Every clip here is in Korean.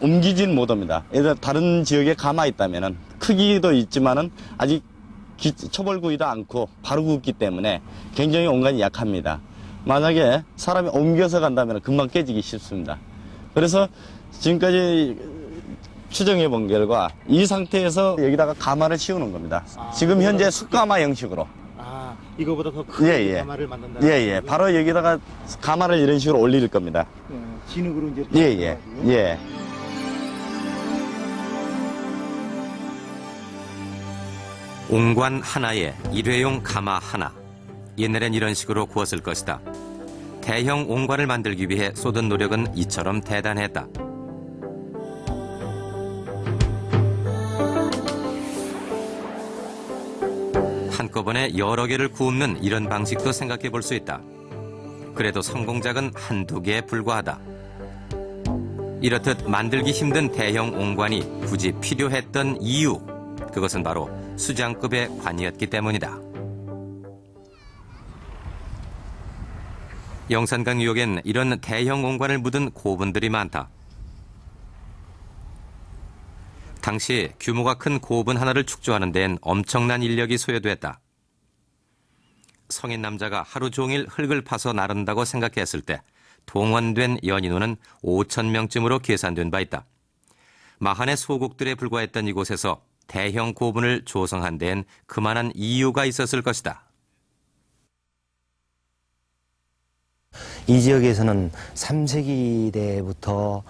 옮기지는 못합니다. 예를 들어 다른 지역에 가마 있다면은 크기도 있지만은 아직 초벌구이도 않고 바로 굽기 때문에 굉장히 온간이 약합니다. 만약에 사람이 옮겨서 간다면 금방 깨지기 쉽습니다. 그래서 지금까지 추정해 본 결과 이 상태에서 여기다가 가마를 씌우는 겁니다. 지금 현재 숯가마 형식으로. 이거보다 더 큰 가마를 만든다. 예. 바로 여기다가 가마를 이런 식으로 올릴 겁니다. 진흙으로 이제. 예. 옹관 하나에 일회용 가마 하나. 옛날엔 이런 식으로 구웠을 것이다. 대형 옹관을 만들기 위해 쏟은 노력은 이처럼 대단했다. 한꺼번에 여러 개를 굽는 이런 방식도 생각해 볼 수 있다. 그래도 성공작은 한두 개에 불과하다. 이렇듯 만들기 힘든 대형 옹관이 굳이 필요했던 이유, 그것은 바로 수장급의 관이었기 때문이다. 영산강 유역엔 이런 대형 옹관을 묻은 고분들이 많다. 당시 규모가 큰 고분 하나를 축조하는 데엔 엄청난 인력이 소요됐다. 성인 남자가 하루 종일 흙을 파서 나른다고 생각했을 때 동원된 연인원은 5,000명쯤으로 계산된 바 있다. 마한의 소국들에 불과했던 이곳에서 대형 고분을 조성한 데엔 그만한 이유가 있었을 것이다. 이 지역에서는 3세기대부터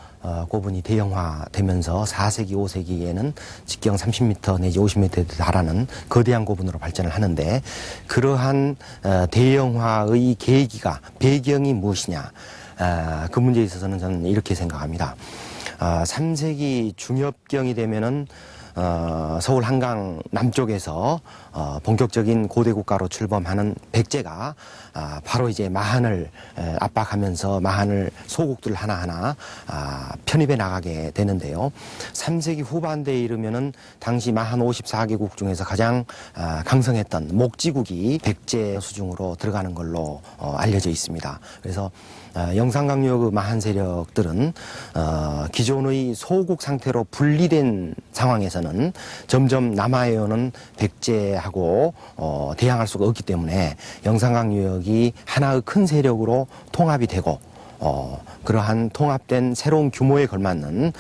고분이 대형화되면서 4세기, 5세기에는 직경 30m 내지 50m에 달하는 거대한 고분으로 발전을 하는데, 그러한 대형화의 계기가, 배경이 무엇이냐, 그 문제에 있어서는 저는 이렇게 생각합니다. 3세기 중엽경이 되면은 서울 한강 남쪽에서 본격적인 고대 국가로 출범하는 백제가 바로 이제 마한을 압박하면서 마한을 소국들 하나하나 편입해 나가게 되는데요. 3세기 후반대에 이르면은 당시 마한 54개국 중에서 가장 강성했던 목지국이 백제 수중으로 들어가는 걸로 알려져 있습니다. 그래서 영산강유역의 마한 세력들은 기존의 소국 상태로 분리된 상황에서는 점점 남하해오는 백제하고 대항할 수가 없기 때문에 영산강유역이 하나의 큰 세력으로 통합이 되고 그러한 통합된 새로운 규모에 걸맞는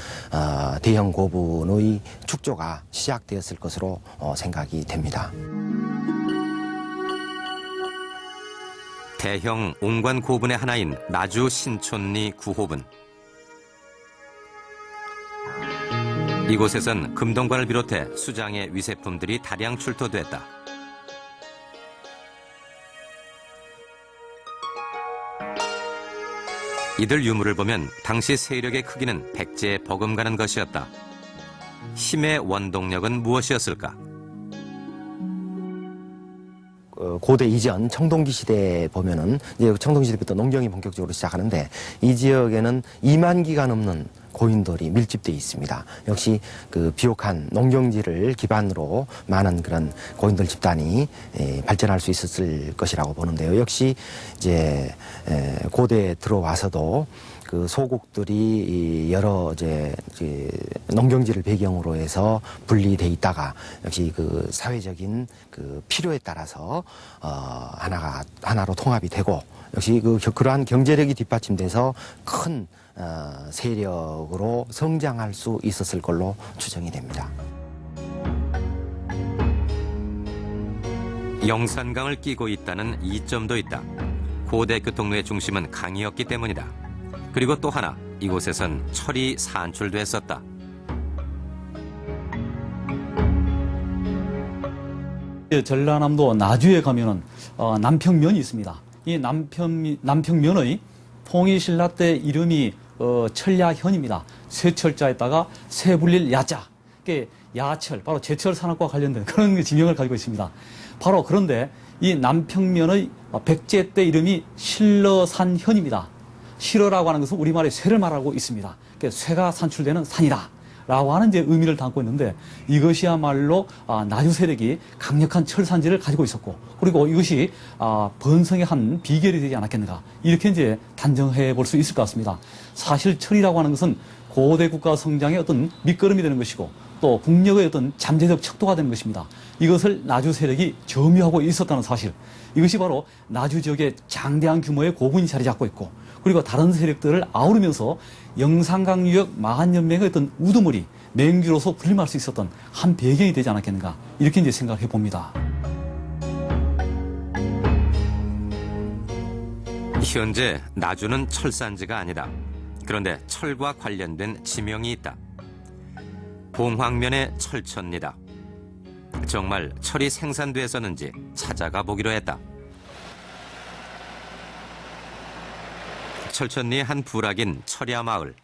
대형 고분의 축조가 시작되었을 것으로 생각이 됩니다. 대형 옹관 고분의 하나인 나주 신촌리 구호분. 이곳에선 금동관을 비롯해 수장의 위세품들이 다량 출토됐다. 이들 유물을 보면 당시 세력의 크기는 백제에 버금가는 것이었다. 힘의 원동력은 무엇이었을까? 고대 이전 청동기 시대에 보면은 이제 청동기 시대부터 농경이 본격적으로 시작하는데, 이 지역에는 2만 기가 넘는 고인돌이 밀집되어 있습니다. 역시 그 비옥한 농경지를 기반으로 많은 그런 고인돌 집단이 발전할 수 있었을 것이라고 보는데요. 역시 이제 고대에 들어와서도 그 소국들이 여러 이제 농경지를 배경으로 해서 분리돼 있다가 역시 그 사회적인 그 필요에 따라서 하나로 통합이 되고, 역시 그러한 경제력이 뒷받침돼서 큰 세력으로 성장할 수 있었을 걸로 추정이 됩니다. 영산강을 끼고 있다는 이점도 있다. 고대 교통로의 중심은 강이었기 때문이다. 그리고 또 하나, 이곳에선 철이 산출됐었다. 전라남도 나주에 가면은 남평면이 있습니다. 이 남평면의 통일신라 때 이름이 철야현입니다. 쇠철자에다가 쇠불릴 야자, 야철, 바로 제철 산업과 관련된 그런 지명을 가지고 있습니다. 바로 그런데 이 남평면의 백제 때 이름이 신러산현입니다. 실어라고 하는 것은 우리말의 쇠를 말하고 있습니다. 쇠가 산출되는 산이다 라고 하는 이제 의미를 담고 있는데, 이것이야말로 나주 세력이 강력한 철산지를 가지고 있었고, 그리고 이것이 번성의 한 비결이 되지 않았겠는가, 이렇게 이제 단정해 볼 수 있을 것 같습니다. 사실 철이라고 하는 것은 고대 국가 성장의 어떤 밑거름이 되는 것이고 또 국력의 어떤 잠재적 척도가 되는 것입니다. 이것을 나주 세력이 점유하고 있었다는 사실, 이것이 바로 나주 지역에 장대한 규모의 고군이 자리 잡고 있고 그리고 다른 세력들을 아우르면서 영산강 유역 마한연맹의 어떤 우두머리, 맹주로서 군림할 수 있었던 한 배경이 되지 않았겠는가, 이렇게 이제 생각해 봅니다. 현재 나주는 철산지가 아니다. 그런데 철과 관련된 지명이 있다. 봉황면의 철천리다. 정말 철이 생산됐었는지 찾아가 보기로 했다. 철천리의 한 부락인 철야 마을.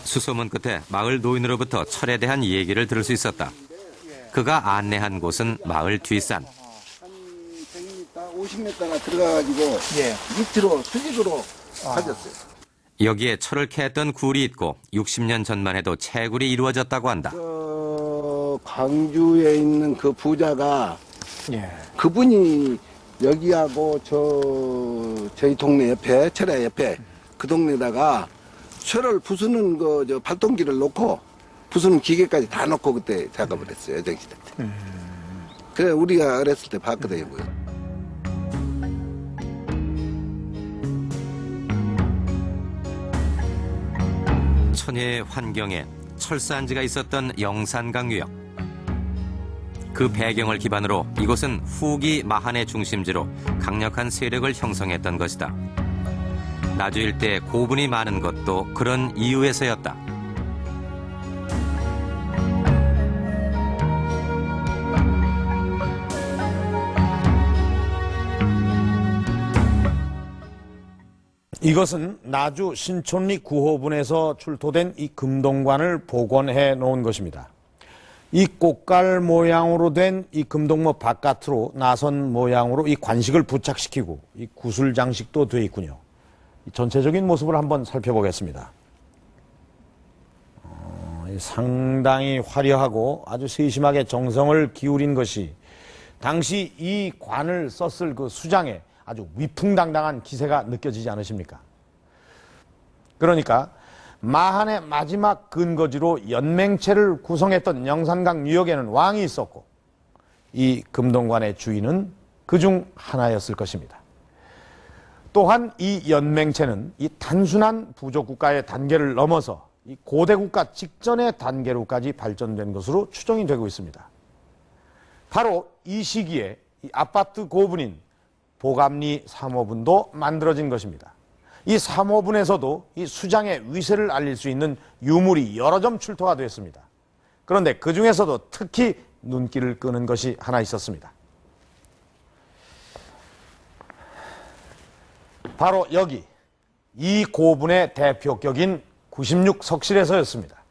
수소문 끝에 마을 노인으로부터 철에 대한 얘기를 들을 수 있었다. 그가 안내한 곳은 마을 뒷산. 한 100m, 50m가 들어가가지고 밑으로 수직으로 가졌어요. 여기에 철을 캐했던 굴이 있고 60년 전만 해도 채굴이 이루어졌다고 한다. 광주에 있는 그 부자가 그분이 여기하고 저희 동네 옆에 철야 옆에 그 동네에다가 철을 부수는 저 발동기를 놓고 부수는 기계까지 다 놓고 그때 작업을 했어요. 여정시대 때. 그래 우리가 어렸을 때 봤거든요. 천혜의 환경에 철산지가 있었던 영산강 유역. 그 배경을 기반으로 이곳은 후기 마한의 중심지로 강력한 세력을 형성했던 것이다. 나주 일대에 고분이 많은 것도 그런 이유에서였다. 이것은 나주 신촌리 9호분에서 출토된 이 금동관을 복원해 놓은 것입니다. 이 꽃갈 모양으로 된 이 금동모 바깥으로 나선 모양으로 이 관식을 부착시키고 이 구슬 장식도 되어 있군요. 전체적인 모습을 한번 살펴보겠습니다. 상당히 화려하고 아주 세심하게 정성을 기울인 것이 당시 이 관을 썼을 그 수장에 아주 위풍당당한 기세가 느껴지지 않으십니까? 그러니까 마한의 마지막 근거지로 연맹체를 구성했던 영산강 유역에는 왕이 있었고 이 금동관의 주인은 그중 하나였을 것입니다. 또한 이 연맹체는 이 단순한 부족국가의 단계를 넘어서 이 고대국가 직전의 단계로까지 발전된 것으로 추정이 되고 있습니다. 바로 이 시기에 이 아파트 고분인 보감리 3호분도 만들어진 것입니다. 이 3호분에서도 이 수장의 위세를 알릴 수 있는 유물이 여러 점 출토가 됐습니다. 그런데 그 중에서도 특히 눈길을 끄는 것이 하나 있었습니다. 바로 여기 이 고분의 대표격인 96석실에서였습니다.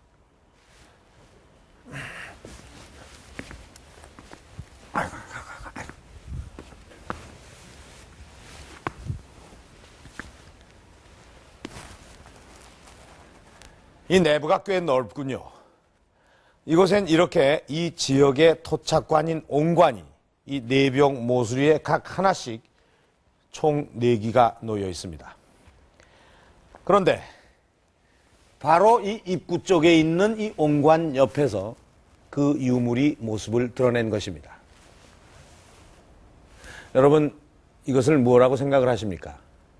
이 내부가 꽤 넓군요. 이곳엔 이렇게 이 지역의 토착관인 옹관이 이 내병 모수리에 각 하나씩 총 4기가 놓여 있습니다. 그런데 바로 이 입구 쪽에 있는 이 옹관 옆에서 그 유물이 모습을 드러낸 것입니다. 여러분, 이것을 뭐라고 생각을 하십니까?